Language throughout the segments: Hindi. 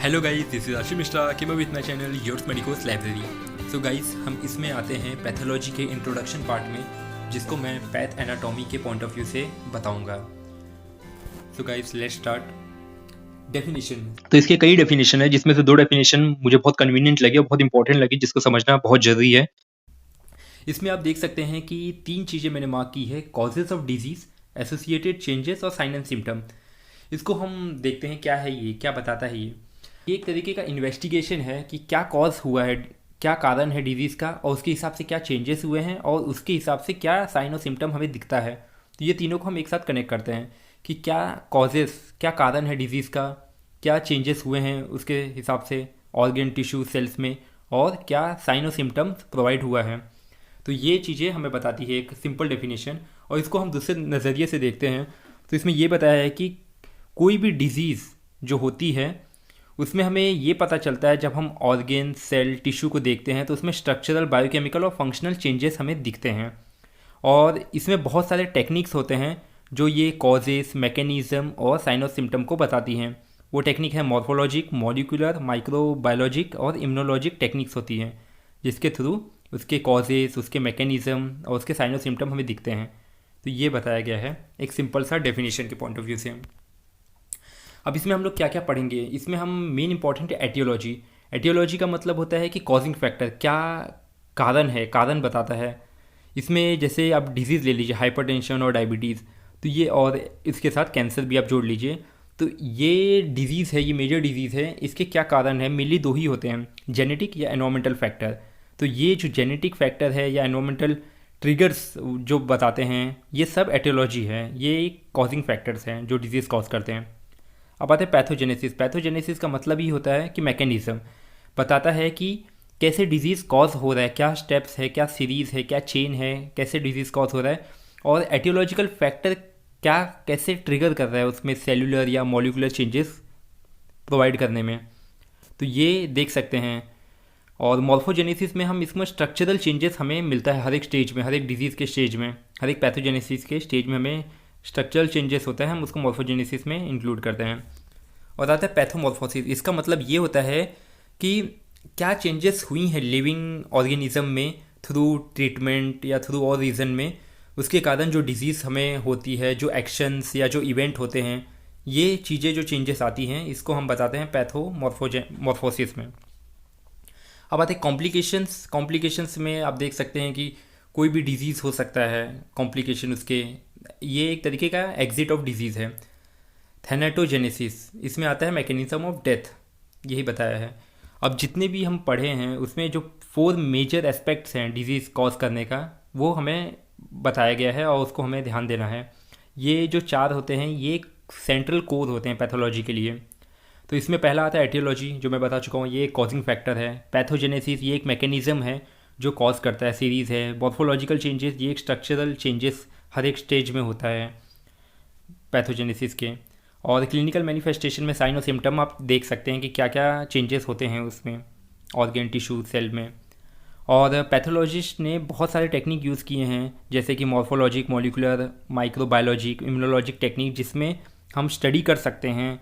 Hello guys, this is Ashish Mishra came with my channel yours medicos library. So guys, हम इसमें आते हैं पैथोलॉजी के इंट्रोडक्शन पार्ट में, जिसको मैं पैथ एनाटॉमी के पॉइंट ऑफ व्यू से बताऊंगा। So guys, let's start. Definition. तो इसके कई डेफिनेशन है, जिसमें से दो डेफिनेशन मुझे बहुत कन्वीनियंट लगी और बहुत इंपॉर्टेंट लगी, जिसको समझना बहुत ज़रूरी है। इसमें आप देख सकते हैं कि तीन चीज़ें मैंने मार्क की है: causes of disease, associated changes और साइन एंड सिम्टम। इसको हम देखते हैं क्या है, ये क्या बताता है। ये एक तरीके का इन्वेस्टिगेशन है कि क्या कॉज हुआ है, क्या कारण है डिजीज़ का, और उसके हिसाब से क्या चेंजेस हुए हैं और उसके हिसाब से क्या साइन और सिम्टम हमें दिखता है। तो ये तीनों को हम एक साथ कनेक्ट करते हैं कि क्या कॉजेस, क्या कारण है डिजीज़ का, क्या चेंजेस हुए हैं उसके हिसाब से ऑर्गन टिश्यू सेल्स में, और क्या साइन और सिम्टम्स प्रोवाइड हुआ है। तो ये चीज़ें हमें बताती है एक सिंपल डेफिनेशन। और इसको हम दूसरे नज़रिए से देखते हैं तो इसमें ये बताया है कि कोई भी डिज़ीज़ जो होती है उसमें हमें ये पता चलता है, जब हम ऑर्गेन सेल टिश्यू को देखते हैं तो उसमें स्ट्रक्चरल, बायोकेमिकल और फंक्शनल चेंजेस हमें दिखते हैं। और इसमें बहुत सारे टेक्निक्स होते हैं जो ये कॉजेस, मैकेनिज़्म और साइन और सिम्टम को बताती हैं। वो टेक्निक है मॉर्फोलॉजिक, मॉलिक्यूलर, माइक्रोबायोलॉजिक और इम्यूनोलॉजिक टेक्निक्स होती हैं, जिसके थ्रू उसके कॉजेस, उसके मैकेनिज़्म और उसके साइन और सिम्टम हमें दिखते हैं। तो ये बताया गया है एक सिंपल सा डेफिनेशन के पॉइंट ऑफ व्यू से। अब इसमें हम लोग क्या क्या पढ़ेंगे, इसमें हम मेन इंपॉर्टेंट है एटियोलॉजी। एटियोलॉजी का मतलब होता है कि कॉजिंग फैक्टर, क्या कारण है, कारण बताता है। इसमें जैसे आप डिजीज़ ले लीजिए, हाइपरटेंशन और डायबिटीज़, तो ये, और इसके साथ कैंसर भी आप जोड़ लीजिए। तो ये डिजीज़ है, ये मेजर डिजीज़ है, इसके क्या कारण है, मेनली दो ही होते हैं, जेनेटिक या एनवायरमेंटल फैक्टर। तो ये जो जेनेटिक फैक्टर है या एनवायरमेंटल ट्रिगर्स जो बताते हैं, ये सब एटियोलॉजी है, ये कॉजिंग फैक्टर्स हैं जो डिजीज़ कॉज करते हैं। अब आते हैं पैथोजेनेसिस। पैथोजेनेसिस का मतलब ही होता है कि मैकेनिज़्म बताता है कि कैसे डिजीज़ कॉज हो रहा है, क्या स्टेप्स है, क्या सीरीज़ है, क्या चेन है, कैसे डिजीज़ कॉज हो रहा है, और एटियोलॉजिकल फैक्टर क्या कैसे ट्रिगर कर रहा है उसमें सेलुलर या मॉलिक्यूलर चेंजेस प्रोवाइड करने में। तो ये देख सकते हैं। और मॉर्फोजेनेसिस में हम इसमें स्ट्रक्चरल चेंजेस हमें मिलता है हर एक स्टेज में, हर एक डिजीज़ के स्टेज में, हर एक पैथोजेनेसिस के स्टेज में हमें स्ट्रक्चरल चेंजेस होता है, हम उसको मॉर्फोजेनेसिस में इंक्लूड करते हैं। और आता है पैथोमॉर्फोसिस। इसका मतलब ये होता है कि क्या चेंजेस हुई हैं लिविंग ऑर्गेनिज्म में थ्रू ट्रीटमेंट या थ्रू और रीज़न में, उसके कारण जो डिजीज़ हमें होती है, जो एक्शंस या जो इवेंट होते हैं, ये चीज़ें जो चेंजेस आती हैं, इसको हम बताते हैं पैथोमॉर्फोसिस में। अब आते हैं कॉम्प्लिकेशंस। कॉम्प्लिकेशंस में आप देख सकते हैं कि कोई भी डिजीज़ हो सकता है, कॉम्प्लिकेशन उसके, ये एक तरीके का एग्जिट ऑफ डिजीज़ है। थैनेटोजेनेसिस, इसमें आता है मैकेनिज्म ऑफ डेथ, यही बताया है। अब जितने भी हम पढ़े हैं उसमें जो 4 मेजर एस्पेक्ट्स हैं डिजीज़ कॉज करने का, वो हमें बताया गया है और उसको हमें ध्यान देना है। ये जो 4 होते हैं, ये सेंट्रल कोर होते हैं पैथोलॉजी के लिए। तो इसमें पहला आता है एटियोलॉजी, जो मैं बता चुका हूँ, ये एक कॉजिंग फैक्टर है। पैथोजेनेसिस, ये एक मैकेनिज्म है जो कॉज करता है, सीरीज़ है। मॉर्फोलॉजिकल चेंजेस, ये एक स्ट्रक्चरल चेंजेस हर एक स्टेज में होता है पैथोजेनेसिस के। और क्लिनिकल मैनिफेस्टेशन में साइन और सिम्टम आप देख सकते हैं कि क्या क्या चेंजेस होते हैं उसमें ऑर्गन टिश्यू सेल में। और पैथोलॉजिस्ट ने बहुत सारे टेक्निक यूज़ किए हैं, जैसे कि मॉर्फोलॉजिक, मॉलिक्यूलर, माइक्रोबायोलॉजिक, इम्यूनोलॉजिक टेक्निक, जिसमें हम स्टडी कर सकते हैं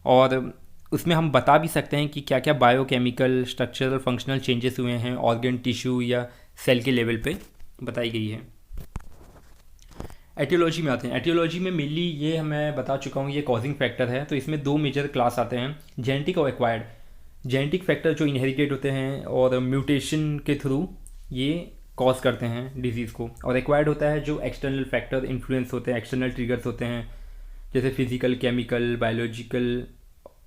और उसमें हम बता भी सकते हैं कि क्या क्या बायोकेमिकल, स्ट्रक्चरल, फंक्शनल चेंजेस हुए हैं ऑर्गन टिश्यू या सेल के लेवल पे बताई गई है। एटियोलॉजी में आते हैं। एटियोलॉजी में मेनली ये मैं बता चुका हूँ, ये कॉजिंग फैक्टर है। तो इसमें 2 मेजर क्लास आते हैं, जेनेटिक और एक्वायर्ड। जेनेटिक फैक्टर जो इनहेरिटेड होते हैं और म्यूटेशन के थ्रू ये कॉज करते हैं डिजीज़ को, और एक्वायर्ड होता है जो एक्सटर्नल फैक्टर इन्फ्लुएंस होते हैं, एक्सटर्नल ट्रिगर्स होते हैं, जैसे physical, chemical, biological,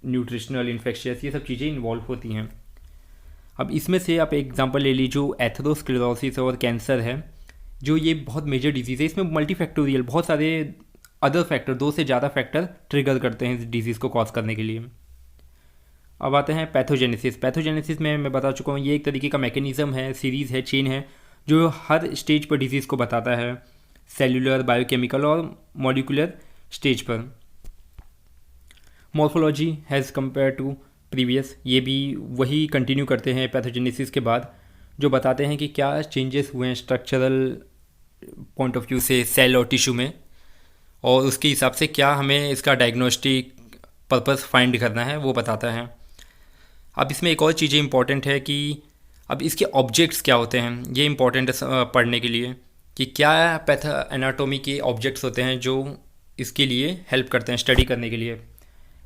nutritional, infectious, ये सब चीज़ें इन्वॉल्व होती हैं। अब इसमें से आप एग्जांपल ले लीजिए, जो एथेरोस्क्लेरोसिस और कैंसर है, जो ये बहुत मेजर डिजीज़ है। इसमें मल्टीफैक्टोरियल बहुत सारे अदर फैक्टर, 2 से ज़्यादा फैक्टर ट्रिगर करते हैं इस डिजीज़ को कॉज करने के लिए। अब आते हैं पैथोजेनेसिस। पैथोजेनेसिस में मैं बता चुका हूँ, ये एक तरीके का मैकेनिज्म है, सीरीज़ है, चेन है, जो हर स्टेज पर डिजीज़ को बताता है, सेलुलर, बायोकेमिकल और मॉलिक्यूलर स्टेज पर। Morphology has compare to previous, ये भी वही कंटिन्यू करते हैं पैथोजेनेसिस के बाद, जो बताते हैं कि क्या चेंजेस हुए हैं स्ट्रक्चरल पॉइंट ऑफ व्यू से सेल और टिश्यू में, और उसके हिसाब से क्या हमें इसका डायग्नोस्टिक पर्पस फाइंड करना है वो बताता है। अब इसमें एक और चीज़ें इंपॉर्टेंट है कि अब इसके ऑब्जेक्ट्स क्या होते हैं, ये इंपॉर्टेंट है पढ़ने के लिए कि क्या पैथ एनाटोमी के ऑब्जेक्ट्स होते हैं जो इसके लिए हेल्प करते हैं स्टडी करने के लिए।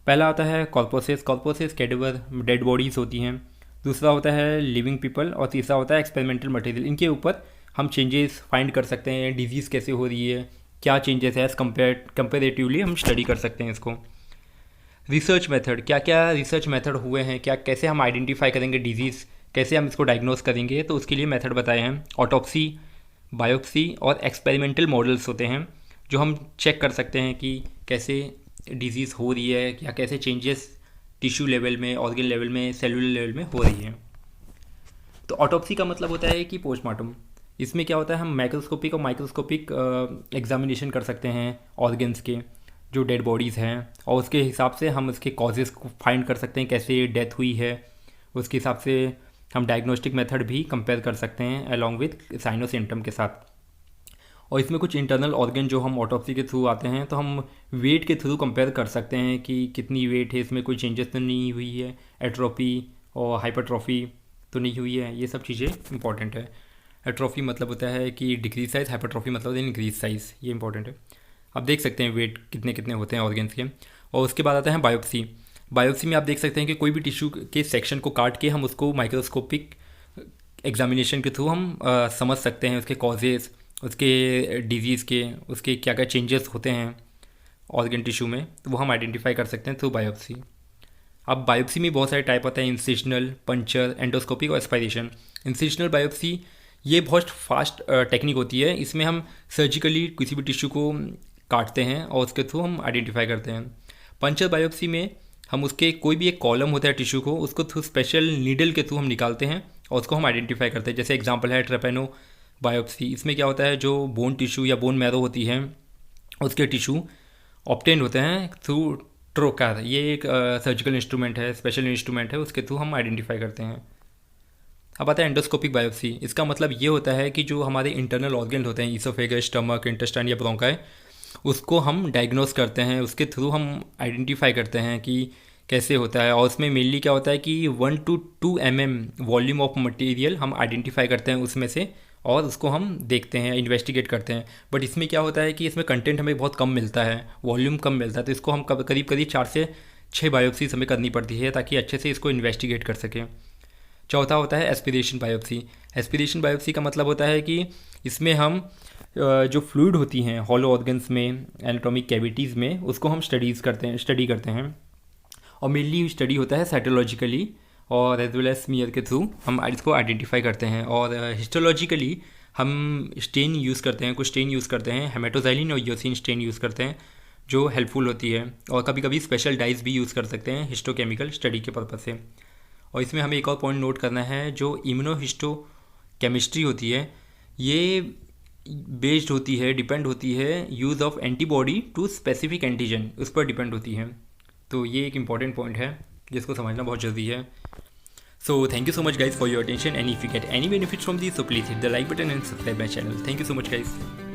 पहला आता है कॉर्पोसिस। कॉर्पोसिस कैडेवर डेड बॉडीज़ होती हैं। दूसरा होता है लिविंग पीपल और तीसरा होता है एक्सपेरिमेंटल मटेरियल। इनके ऊपर हम चेंजेस फाइंड कर सकते हैं, डिजीज़ कैसे हो रही है, क्या चेंजेस है, एज़ कंपेरेटिवली हम स्टडी कर सकते हैं इसको। रिसर्च मेथड, क्या क्या रिसर्च मेथड हुए हैं, क्या कैसे हम आइडेंटिफाई करेंगे डिजीज़, कैसे हम इसको डायग्नोस करेंगे, तो उसके लिए मेथड बताए हैं। ऑटोप्सी, बायोप्सी और एक्सपेरिमेंटल मॉडल्स होते हैं जो हम चेक कर सकते हैं कि कैसे डिजीज़ हो रही है या कैसे चेंजेस टिश्यू लेवल में, ऑर्गन लेवल में, सेलुलर लेवल में हो रही है। तो ऑटोप्सी का मतलब होता है कि पोस्टमार्टम। इसमें क्या होता है, हम माइक्रोस्कोपिक और माइक्रोस्कोपिक एग्जामिनेशन कर सकते हैं ऑर्गन्स के जो डेड बॉडीज़ हैं, और उसके हिसाब से हम उसके कॉजेज़ को फाइंड कर सकते हैं, कैसे डेथ हुई है। उसके हिसाब से हम डायग्नोस्टिक मेथड भी कंपेयर कर सकते हैं अलॉन्ग विथ साइन और सिम्टम के साथ। और इसमें कुछ इंटरनल ऑर्गन जो हम ऑटोप्सी के थ्रू आते हैं, तो हम वेट के थ्रू कंपेयर कर सकते हैं कि कितनी वेट है, इसमें कोई चेंजेस तो नहीं हुई है, एट्रोफी और हाइपरट्रॉफी तो नहीं हुई है। ये सब चीज़ें इंपॉर्टेंट है। एट्रोफी मतलब होता है कि डिक्रीज साइज़, हाइपरट्रॉफी मतलब होता है इंक्रीज साइज़, ये इंपॉर्टेंट है। आप देख सकते हैं वेट कितने कितने होते हैं ऑर्गन्स के। और उसके बाद आता है बायोप्सी। बायोप्सी में आप देख सकते हैं कि कोई भी टिश्यू के सेक्शन को काट के हम उसको माइक्रोस्कोपिक एग्जामिनेशन के थ्रू हम समझ सकते हैं उसके कॉजेज़, उसके डिजीज़ के, उसके क्या क्या चेंजेस होते हैं ऑर्गन टिश्यू में, तो वो हम आइडेंटिफाई कर सकते हैं थ्रू बायोप्सी। अब बायोप्सी में बहुत सारे टाइप होते हैं, इंसिशनल, पंचर, एंडोस्कोपिक और एस्पायरेशन। इंसिशनल बायोप्सी ये बहुत फास्ट टेक्निक होती है। इसमें हम सर्जिकली किसी भी टिश्यू को काटते हैं और उसके थ्रू हम आइडेंटिफाई करते हैं। पंचर बायोप्सी में हम उसके कोई भी एक कॉलम होता है टिश्यू को, उसको थ्रू स्पेशल नीडल के थ्रू हम निकालते हैं और उसको हम आइडेंटिफाई करते हैं। जैसे एग्जांपल है ट्रेपेनो बायोप्सी। इसमें क्या होता है, जो बोन टिश्यू या बोन मैरो होती है उसके टिश्यू ऑब्टेन होते हैं थ्रू ट्रोकार। ये एक सर्जिकल इंस्ट्रूमेंट है, स्पेशल इंस्ट्रूमेंट है, उसके थ्रू हम आइडेंटिफाई करते हैं। अब आता है एंडोस्कोपिक बायोप्सी। इसका मतलब ये होता है कि जो हमारे इंटरनल ऑर्गन होते हैं, ईसोफेगस, स्टमक, इंटेस्टाइन या ब्रोंकाई, उसको हम डायग्नोस करते हैं, उसके थ्रू हम आइडेंटिफाई करते हैं कि कैसे होता है। और उसमें मेनली क्या होता है कि 1 to 2 mm volume of material हम आइडेंटिफाई करते हैं उसमें से, और उसको हम देखते हैं, इन्वेस्टिगेट करते हैं। बट इसमें क्या होता है कि इसमें कंटेंट हमें बहुत कम मिलता है, वॉल्यूम कम मिलता है, तो इसको हम करीब करीब 4 से 6 बायोप्सीज हमें करनी पड़ती है ताकि अच्छे से इसको इन्वेस्टिगेट कर सकें। चौथा होता है एस्पिरेशन बायोप्सी। एस्पिरेशन बायोप्सी का मतलब होता है कि इसमें हम जो फ्लूइड होती हैं हॉलो ऑर्गन्स में, एनाटॉमिक कैविटीज़ में, उसको हम स्टडी करते हैं। और मेनली स्टडी होता है साइटोलॉजिकली और एज वेल एज स्मीयर के थ्रू हम इसको आइडेंटिफाई करते हैं। और हिस्टोलॉजिकली हम स्टेन यूज़ करते हैं, कुछ स्टेन यूज़ करते हैं, हेमेटोजाइलिन और यूसिन स्टेन यूज़ करते हैं जो हेल्पफुल होती है। और कभी कभी स्पेशल डाइज भी यूज़ कर सकते हैं हिस्टोकेमिकल स्टडी के पर्पज़ से। और इसमें हमें एक और पॉइंट नोट करना है, जो इम्यूनोहिस्टो केमिस्ट्री होती है, ये बेस्ड होती है, डिपेंड होती है use of antibody to specific antigen, उस पर डिपेंड होती है। तो ये एक इंपॉर्टेंट पॉइंट है जिसको समझना बहुत जरूरी है। So thank you so much guys for your attention, and if you get any benefit from this, so please hit the like button and subscribe my channel. Thank you so much guys.